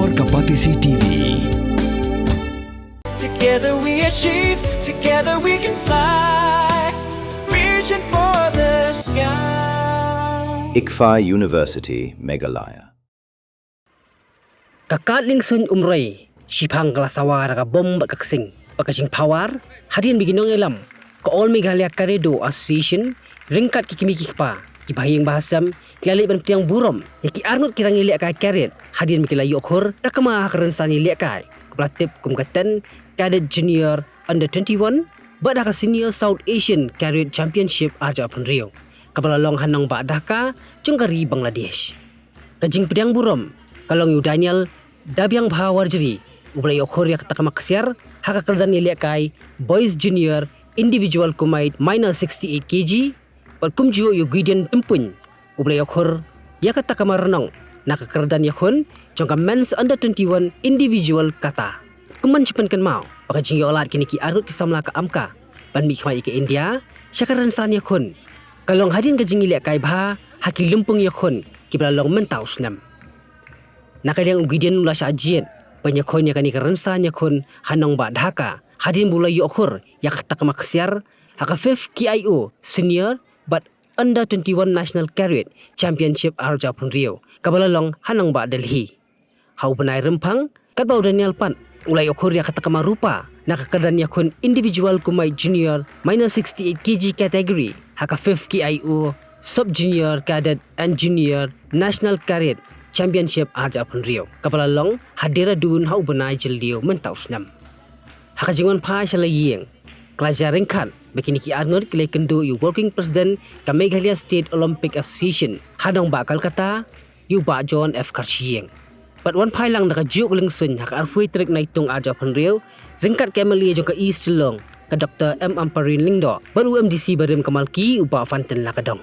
for Kapatisi TV. Together we achieve, together we can fly, reaching for the sky. ICFA University, Meghalaya. Kakatling sun umray, sipang kalasawar ka bomba kaksing, pagkasing power, hadian biginong ilam, ka All Meghalaya Karedo Association, ringkat kikimikik pa, kibahayang bahasam, kilalik ban tiang burom, yaki arnot kirang ilik kay karet, hadian mikilayo okhor, takama karensan ilik kay, kepelatip kumkatan, Cadet Junior Under 21, Badaka Senior South Asian Cadet Championship Arja Rio, kapalalong hanang Badaka, Jungkari Bangladesh. Kajing pediang burom, kalong yu Daniel, Dabiang Bahawarjeri, ublay okhor yak takamaksiar, hakakaldan ilik kay Boys Junior Individual Kumait minus 68 kg, kumju yu Gideon Tumpun, ublay okhor yak takamaranong, nakakardan yakon, jongka Men's Under 21 Individual Kata. Kuman cipan mau, pakajing yolat kini ki arut kisamla ka amka, ban mi khmai ke India, syakaran san yakun. Kalong hadin kajing ilik kai bha, haki lumpung yakun, ki belalong mentau snam. Nakaliang ugidian ula syajian, panyakon yakani karensan yakun, hanong ba Dhaka, hadin bula yokhur, yak takamaksiar, haka 5th KIO Senior but Under 21 National Cadet Championship Arja Rio, kabalalong hanong ba Delhi. Hau benai rempang, katbau Daniel Pan, ulay okhor yak takamarupa, nakakadan yakun Individual Kumai Junior minus 68 kg category, haka 5th KIO Sub Junior Cadet and Junior National Cadet Championship Arja Rio, kabalalong hadira dun hau benai jeldio mentau snam. Haka jingon pa shalayeng, kelajaran kan, begini ki arnot kilai kendo yu Working President ka Meghalaya State Olympic Association, hadong bakal kata, yu ba John F. Karchieng. But one pai lang nakajuk lang sun haka arhui trik na itong Arja Rio, ringkat kemali jong ka East Long, ka Dr. M. Amparin Lingdo, baru MDC barim kamalki uba fanten lakadong.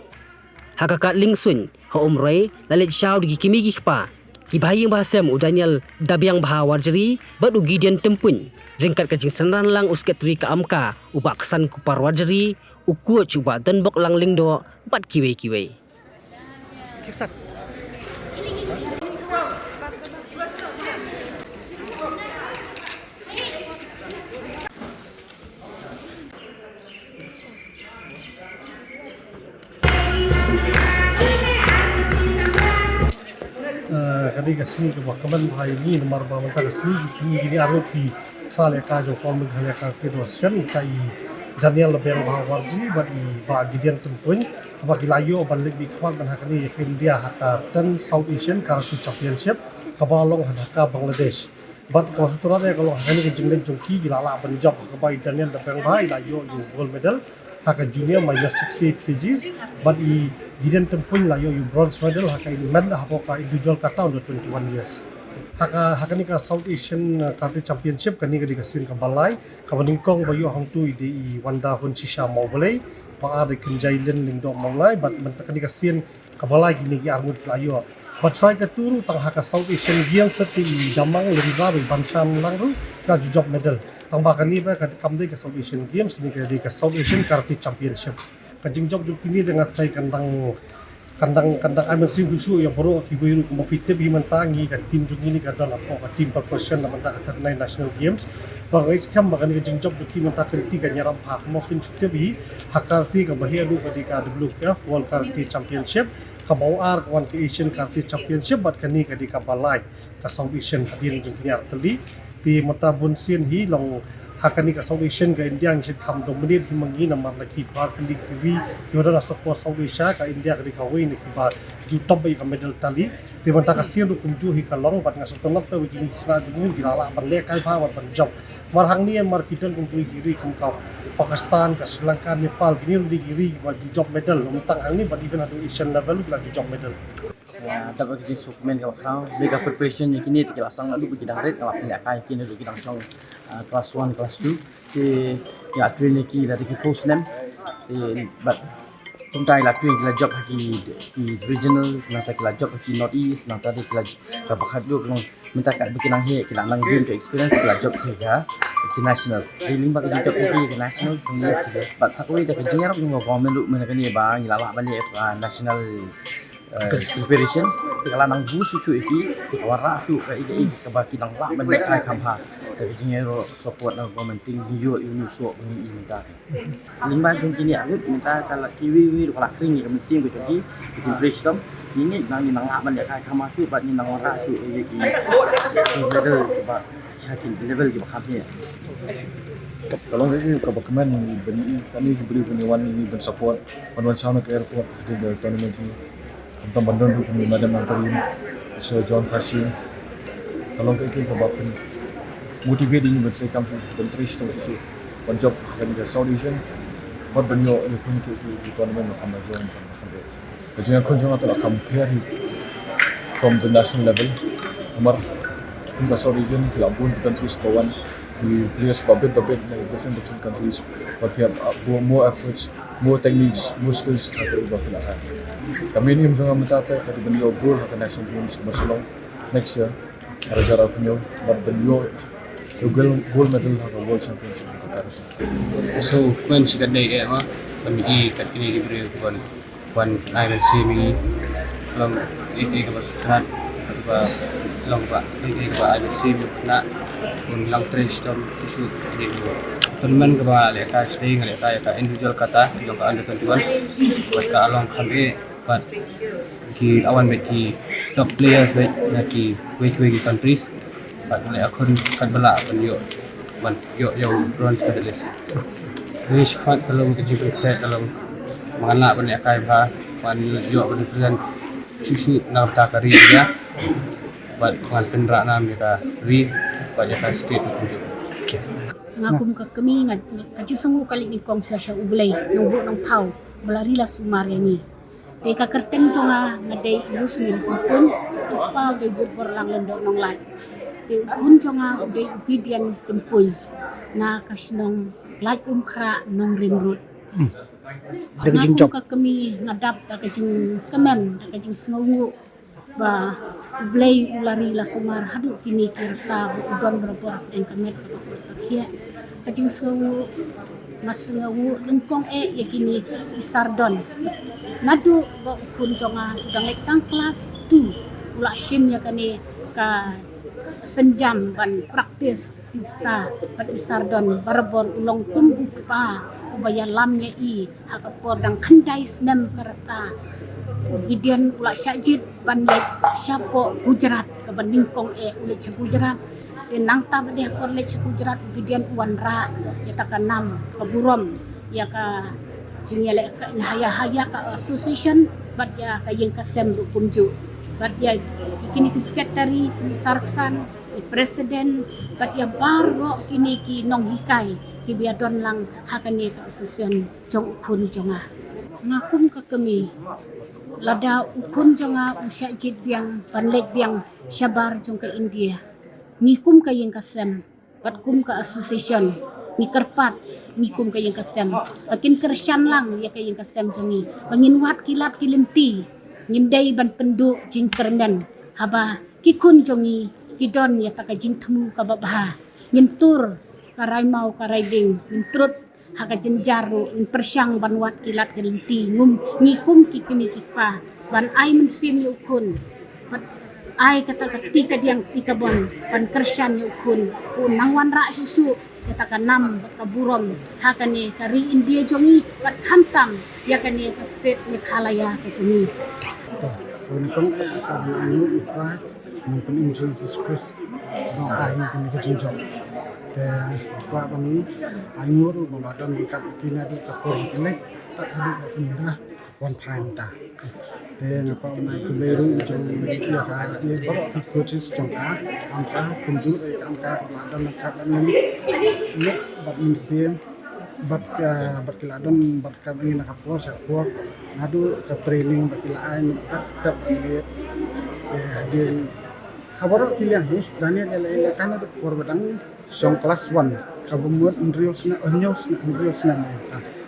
Haka kat ling sun, ha umray, lalit siyaw di kimigik pa, kibahayang bahasam u Daniel Dabiang Bahawarjeri, bat u Gideon Tempun, ringkat kajing senran lang usketri ka amka, uba kesan kupar warjeri, u kuat uba tenbok lang Lingdo, bat kiwei-kiwei. Kisak. Kadi kasini ke wakaman bahai ni nomor bawa mentah kasini ini arut ki trale kajo All Meghalaya Karedo Association kai Daniel Dabiang Bahawarjeri bagi Gideon Tumpun bagi layo balik di kawan ban hakani India haka 10 South Asian Karate Championship kabalong haka Bangladesh. But kalau suturnya kalau hakani ke jenglen jongki gilala banjab kabai Daniel Dabiang Bahai layo yu gold medal haka junior minus 68 kgs but i Gideon Tumpun layo yu bronze medal haka ini med hapoka individual kata under 21 years. Haka ni ka South Asian Karate Championship kani ka dikasin ka balai ka maningkong bayo hangtu i wanda hun shisha mau boleh pa ada kenjailen lingdo mongai but mentak kani kasin ka balai gini ki armut layo but try ka turu tang haka South Asian giang seperti damang leriza bansan langru ka jujok medal tang bakani ba ka kamde ka South Asian Games kini ka South Asian Karate Championship kajing job kini dengan tay kandang aman sim husu yang baru kibiru ko mafitib himantangi ka team jug ini ka dala ko ka team person na manta ka national games bang is kam magani ka job jug himanta kriti ka nyaram hak mo kin sutibi hakarti ka bahiru ka di ka WF World Karate Championship ka bawar ka wan ka Asian Karate Championship bat kani ka di ka balai ka South Asian hadin jug ni artali ti mata bunsin hi long hakani ka South Asian ka India ang sikham dominate himangi namar na ki partly kiwi yoda support South Asia ka India ka dikawai ni kiba jutob ka medal tali ti manta ka siru kumju hi ka long bat nga sotonat pa wigi ra jungu gilala ban le kai pa ban job marhang ni mar kiton kumpu giri kum ka Pakistan ka Sri Lanka Nepal gini di giri ba job medal untang ang ni bat even adu Asian level la job medal. Ya, dapat kita dokumen kalau kau, mereka preparation yang kini kita sang lalu kita red kalau pilih kai kini lalu kita sang kelas 1, kelas 2, di ya train lagi dari kita post nem, di but tuntai lah train kita job di regional, nanti kita job di North East, nanti kita bakat dulu kalau minta kat bikin anghe, kita nang gain ke experience kita job saja di nationals, di limba kita job lagi ke nationals, but sakuri dah kerjanya orang mau komen lu mana kini bang, lawak balik national preparation tinggal nang bu susu iki warna su ka ide ke baki nang la men kai kamha dari jingero support nang commenting video ini so ni minta lima jung kini aku minta kalau kiwi wi kalau kering ni kami sim gitu ki brainstorm ini nang man kai kamha su bat ni nang warna su iki level ba yakin level ki bakhamnya kalau ini kebakeman kami beri peniwan ini ben support wan sana ke airport di tournament ini tentang bandar kami madam antarin so John Fasin kalau ke kebakeman motivate ini ben kam ben trish to susu one job kan the South Asian buat banyak ini pun di tournament kami join jadi aku jangan terlalu compare from the national level amar in the South Asian kelabun countries bawan we players babit in different countries, but we have more efforts, more techniques, more skills agar ubah pilihan. Kami ini menjadi mencapai kali beliau goal ke national games ke Barcelona next year. Ada jarak beliau, but beliau gold medal ke world championship ke Paris. So when she got day ma kami kat kini diberi one I will see me long ke Barcelona atau long ba ke I will see me na un lang trace tom isu di tournament ke ba le ka staying le ka individual kata jo ka under 21 but ka along kami but ki awan be ki top players be na ki we countries but le akon kan bala ban yo bronze medalist wish khat kalong ke jibril kret dalam mangana ban le kai ba ban yo represent susu na ta kari dia but ngal pendra na mereka ri pada state tunjuk ngakum ka kami kaji sengu kali ni kong sa ublay nubo nang tau belari la sumare ni te ka kerteng jonga ngadai irus mir pun pa de but berlang lendo nong lai te un jonga de ukidian tempun na kasnong lai kra nong ring road ngakum ka kami ngadap ta kajing kemen ta kajing sengu ba ublay ulari la sumar hadu kini kirta udon berapa yang kamet pakia kajing sengu mas sengu lengkong yakini isardon nadu ba ukun jonga udang lektang kelas 2 ula sim yakani ka senjam ban praktis pista ban isardon barbor ulong tumbu pa ubaya lamnya hakapor dang kandai senam karata Gideon ulak syajid bandai syapo Gujarat ke bandingkong ulit syak Gujarat dan nang ta badih ulit syak Gujarat Gideon uan ra ya ta kanam ke burom ya ka jingle ka haya ka association bat ya ka yang kasem kumju bat ya kini ke sekretari komisarksan presiden bat ya baro kini ki nong hikai ki biadon lang hakani ka association jong ukun jonga ngakum ka kami lada ukun jonga usya jid biang panlek biang syabar jong ke India nikum ka yang kasem pat kum ka association ni kerpat nikum ka yang kasem pakin kersian lang ya ka yang kasem jongi bangin wat kilat kilenti ngimdai ban penduk jing kernen haba kikun jongi kidon ya ta ka jing temu ka babha nyentur karai mau karai ding mintrut haka jenjaru in persyang banwat kilat gelenti ngum ngikum kikimi kikpa ban ai mensim yukun bat ai kata ketika diang tika bon ban kersyan yukun nangwan ra susu kata kanam bat kaburom haka ni kari India jongi bat khantam ya kani ka state Meghalaya ka jongi Untung karena anu ikra mungkin injil diskus no ai ni ka jinjong ke apa bang angur badan dekat kina di kapur kene tak ada pindah wan panta te ngapa mai kuleru jong ya ka ni baru coaches jongka angka kunjur angka badan dekat ni ni bat musim bat kiladon bat kami nak kapur sapur ngadu ke training bat kilaan tak step ni hadir Habaro kilian Daniel ele kan ada perbedaan song kelas 1 kabumut Andrews na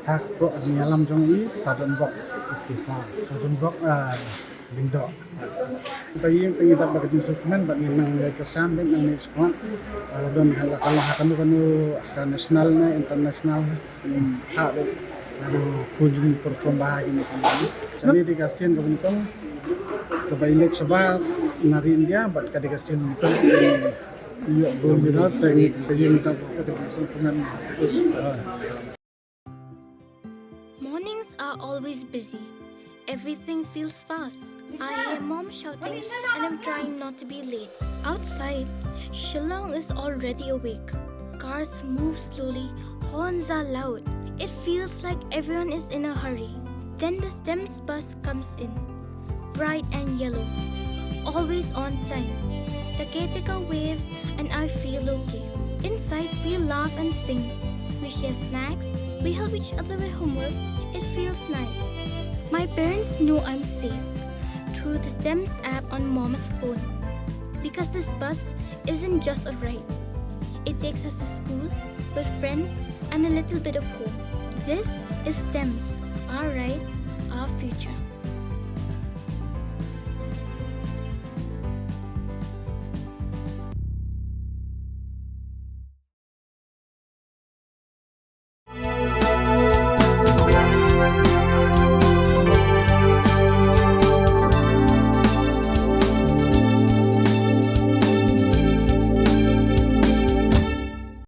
hak pro di alam jong ini Southern Rock Southern Rock lindo tayi pengitat bagi instrumen bagi nang kesan dan nang sekolah don kalau akan nasional na internasional hak ada kunjung perform bahagi ni jadi dikasihan kebetulan Kabailik sa ba narin dia bat kadikasin ko iyo belum dinat tay kayo minta kadikasin kunan. Mornings are always busy. Everything feels fast. I hear mom shouting and I'm trying not to be late. Outside, Shillong is already awake. Cars move slowly, horns are loud. It feels like everyone is in a hurry. Then the STEMS bus comes in, bright and yellow, always on time. The caretaker waves and I feel okay. Inside, we laugh and sing. We share snacks, we help each other with homework. It feels nice. My parents know I'm safe through the STEMS app on mom's phone. Because this bus isn't just a ride. It takes us to school with friends and a little bit of hope. This is STEMS, our ride, our future.